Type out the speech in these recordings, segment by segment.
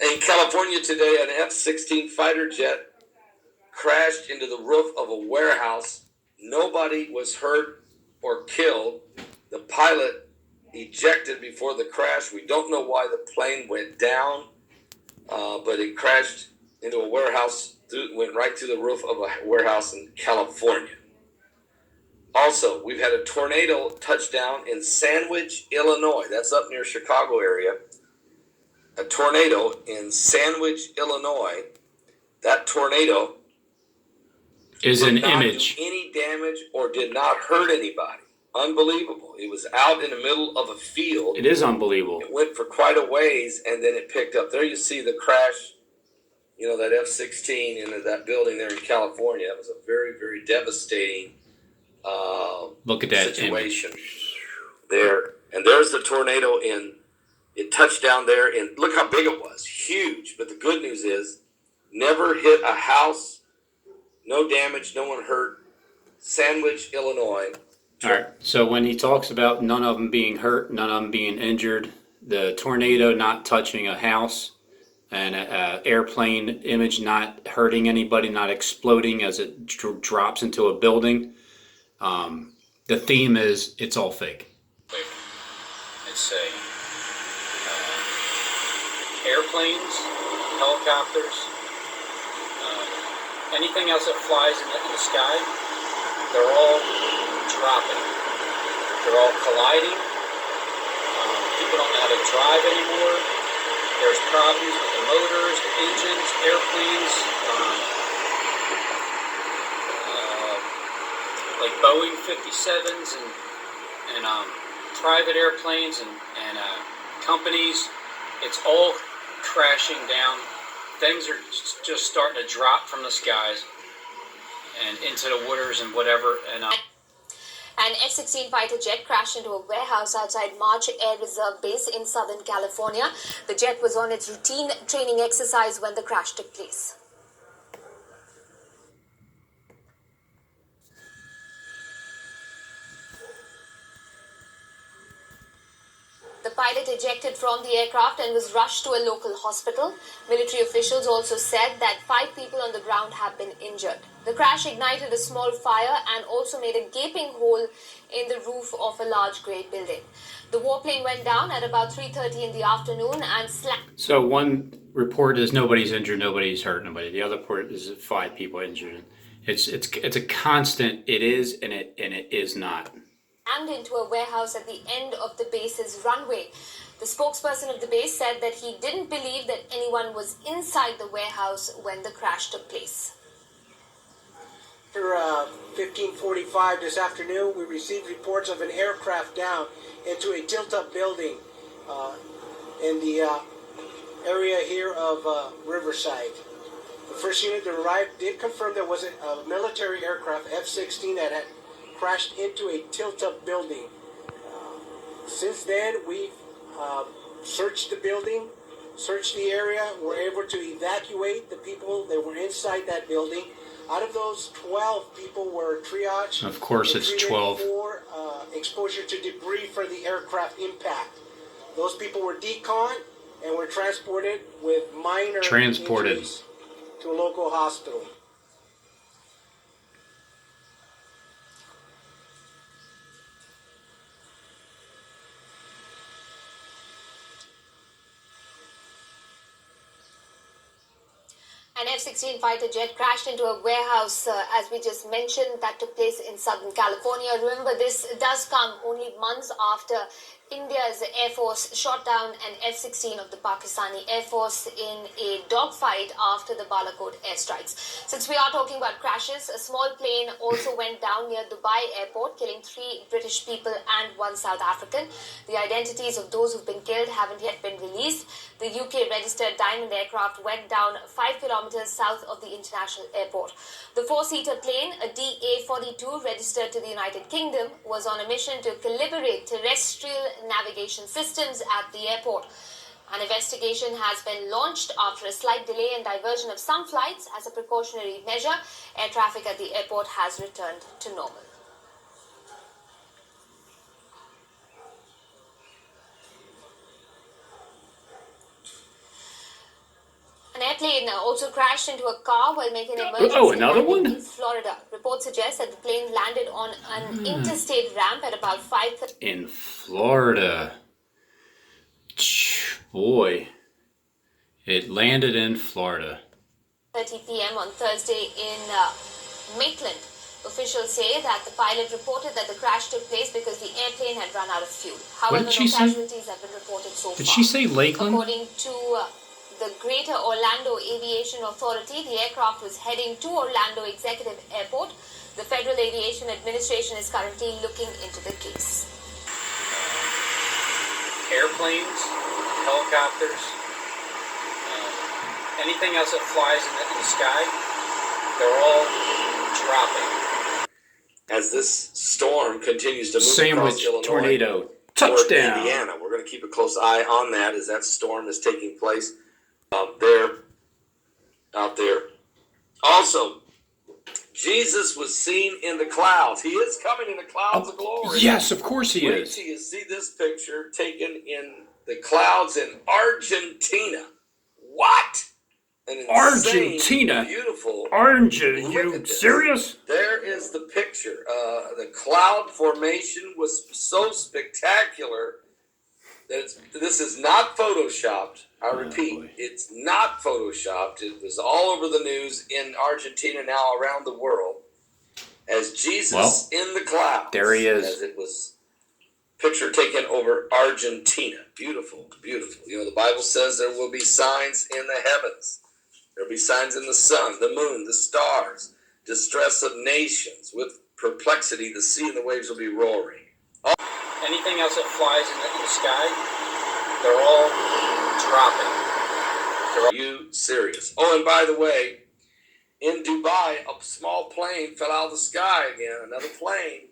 In California today, an F-16 fighter jet crashed into the roof of a warehouse. Nobody was hurt or killed. The pilot ejected before the crash. We don't know why the plane went down, but it crashed into a warehouse, went right through the roof of a warehouse in California. Also, we've had a tornado touchdown in Sandwich, Illinois. That's up near Chicago area. A tornado in Sandwich, Illinois. That tornado is an did not image. do any damage or did not hurt anybody. Unbelievable. It was out in the middle of a field. It is unbelievable. It went for quite a ways, and then it picked up. There you see the crash, that F-16 into that building there in California. It was a very, very devastating Look at that situation image there. And there's the tornado it touched down there, and look how big it was. Huge. But the good news is, never hit a house, no damage, no one hurt. Sandwich, Illinois. All right. So when he talks about none of them being hurt, none of them being injured, the tornado not touching a house, and an airplane image not hurting anybody, not exploding as it drops into a building, the theme is it's all fake. It's airplanes, helicopters, anything else that flies in the sky, they're all dropping. They're all colliding. People don't know how to drive anymore. There's problems with the motors, the engines, airplanes, like Boeing 57s and private airplanes and companies. It's all crashing down. Things are just starting to drop from the skies and into the waters and whatever. And an F-16 fighter jet crashed into a warehouse outside March Air Reserve Base in Southern California. The jet was on its routine training exercise when the crash took place. The pilot ejected from the aircraft and was rushed to a local hospital. Military officials also said that 5 people on the ground have been injured. The crash ignited a small fire and also made a gaping hole in the roof of a large grey building. The warplane went down at about 3:30 in the afternoon and So one report is nobody's injured, nobody's hurt, nobody. The other report is 5 people injured. It's a constant. It is and it is not. And into a warehouse at the end of the base's runway. The spokesperson of the base said that he didn't believe that anyone was inside the warehouse when the crash took place. After 15:45 this afternoon, we received reports of an aircraft down into a tilt-up building in the area here of Riverside. The first unit that arrived did confirm there was a military aircraft, F-16, that had crashed into a tilt-up building. Since then, we've searched the building, searched the area. We're able to evacuate the people that were inside that building. Out of those, 12 people were triaged. Of course, it's 12. For exposure to debris from the aircraft impact. Those people were deconned and were transported with minor injuries to a local hospital. An F-16 fighter jet crashed into a warehouse, as we just mentioned, that took place in Southern California. Remember, this does come only months after India's Air Force shot down an F-16 of the Pakistani Air Force in a dogfight after the Balakot airstrikes. Since we are talking about crashes, a small plane also went down near Dubai airport, killing 3 British people and 1 South African. The identities of those who've been killed haven't yet been released. The UK-registered Diamond aircraft went down 5 kilometers south of the international airport. The 4-seater plane, a DA-42 registered to the United Kingdom, was on a mission to calibrate terrestrial navigation systems at the airport. An investigation has been launched after a slight delay and diversion of some flights. As a precautionary measure, air traffic at the airport has returned to normal. airplane also crashed into a car while making an emergency another landing one? in Florida. Reports suggest that the plane landed on an interstate ramp at about 5:30 In Florida. Boy, it landed in Florida. p.m. on Thursday in Maitland. Officials say that the pilot reported that the crash took place because the airplane had run out of fuel. However, did she no say? casualties have been reported so Did far. she say Lakeland? According to the Greater Orlando Aviation Authority, the aircraft was heading to Orlando Executive Airport. The Federal Aviation Administration is currently looking into the case. Airplanes, helicopters, anything else that flies in the sky, they're all dropping. As this storm continues to move across Sandwich Illinois tornado. toward Touchdown. Indiana, we're going to keep a close eye on that as that storm is taking place out there. Also, Jesus was seen in the clouds. He is coming in the clouds of glory. Yes, of course he Wait is. till you see this picture taken in the clouds in Argentina. What? An insane, Argentina? beautiful. Argentina? Look You at this. serious? There is the picture. The cloud formation was so spectacular that this is not photoshopped. I repeat, boy. it's not photoshopped. It was all over the news in Argentina, now around the world, as Jesus in the clouds. There he is. As it was picture taken over Argentina. Beautiful, beautiful. You know, the Bible says there will be signs in the heavens. There will be signs in the sun, the moon, the stars, distress of nations. With perplexity, the sea and the waves will be roaring. Anything else that flies in the sky, they're all dropping. Are you serious? Oh, and by the way, in Dubai, a small plane fell out of the sky again. Another plane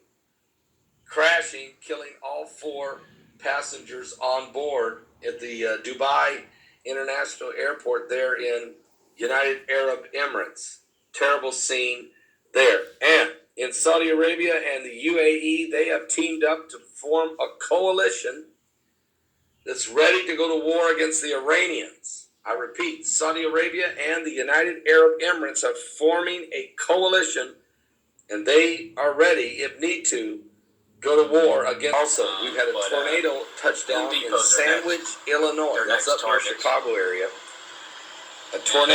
crashing, killing all 4 passengers on board at the Dubai International Airport there in United Arab Emirates. Terrible scene there. And in Saudi Arabia and the UAE, they have teamed up to form a coalition that's ready to go to war against the Iranians. I repeat, Saudi Arabia and the United Arab Emirates are forming a coalition, and they are ready, if need to, go to war against. Also, we've had a tornado touchdown in Sandwich, Illinois. That's up near Chicago area. A tornado.